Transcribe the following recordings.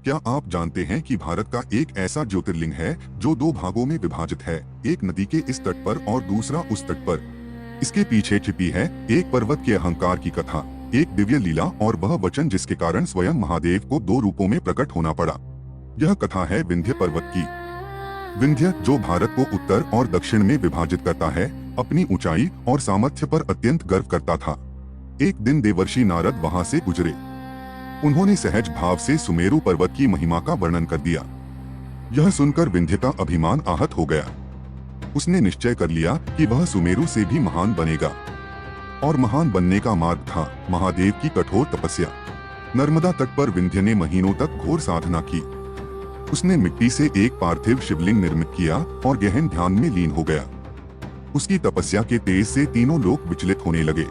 क्या आप जानते हैं कि भारत का एक ऐसा ज्योतिर्लिंग है जो दो भागों में विभाजित है, एक नदी के इस तट पर और दूसरा उस तट पर। इसके पीछे छिपी है एक पर्वत के अहंकार की कथा, एक दिव्य लीला और वह वचन जिसके कारण स्वयं महादेव को दो रूपों में प्रकट होना पड़ा। यह कथा है विंध्य पर्वत की। विंध्य, जो भारत को उत्तर और दक्षिण में विभाजित करता है, अपनी ऊंचाई और सामर्थ्य पर अत्यंत गर्व करता था। एक दिन देवर्षि नारद वहां से गुजरे। उन्होंने सहज भाव से सुमेरु पर्वत की महिमा का वर्णन कर दिया। यह सुनकर विंध्य का अभिमान आहत हो गया। उसने निश्चय कर लिया कि वह सुमेरु से भी महान बनेगा, और महान बनने का मार्ग था महादेव की कठोर तपस्या। नर्मदा तट पर विंध्य ने महीनों तक घोर साधना की। उसने मिट्टी से एक पार्थिव शिवलिंग निर्मित किया और गहन ध्यान में लीन हो गया। उसकी तपस्या के तेज से तीनों लोक विचलित होने लगे।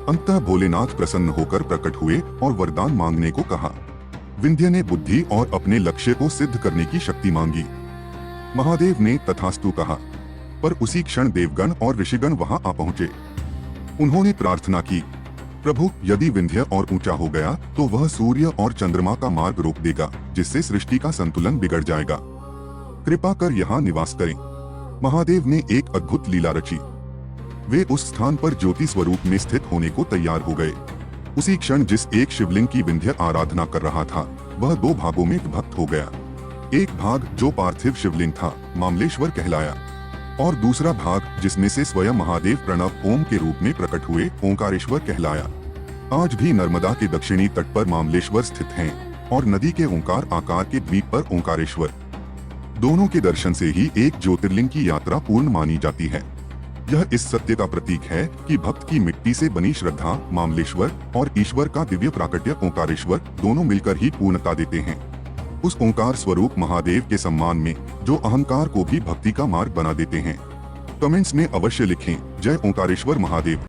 अंततः भोलेनाथ प्रसन्न होकर प्रकट हुए और वरदान मांगने को कहा। विंध्य ने बुद्धि और अपने लक्ष्य को सिद्ध करने की शक्ति मांगी। महादेव ने तथास्तु कहा, पर उसी क्षण देवगण और ऋषिगण वहां आ पहुंचे। उन्होंने प्रार्थना की, प्रभु, यदि विंध्य और ऊंचा हो गया तो वह सूर्य और चंद्रमा का मार्ग रोक देगा, जिससे सृष्टि का संतुलन बिगड़ जाएगा। कृपा कर यहाँ निवास करें। महादेव ने एक अद्भुत लीला रची। वे उस स्थान पर ज्योति स्वरूप में स्थित होने को तैयार हो गए। उसी क्षण जिस एक शिवलिंग की विंध्य आराधना कर रहा था, वह दो भागों में विभक्त हो गया। एक भाग, जो पार्थिव शिवलिंग था, मामलेश्वर कहलाया, और दूसरा भाग, जिसमें से स्वयं महादेव प्रणव ओम के रूप में प्रकट हुए, ओंकारेश्वर कहलाया। आज भी नर्मदा के दक्षिणी तट पर मामलेश्वर स्थित हैं, और नदी के ओंकार आकार के द्वीप पर ओंकारेश्वर। दोनों के दर्शन से ही एक ज्योतिर्लिंग की यात्रा पूर्ण मानी जाती है। यह इस सत्य का प्रतीक है कि भक्त की मिट्टी से बनी श्रद्धा मामलेश्वर और ईश्वर का दिव्य प्राकट्य ओंकारेश्वर दोनों मिलकर ही पूर्णता देते हैं। उस ओंकार स्वरूप महादेव के सम्मान में, जो अहंकार को भी भक्ति का मार्ग बना देते हैं। कमेंट्स में अवश्य लिखें, जय ओंकारेश्वर महादेव।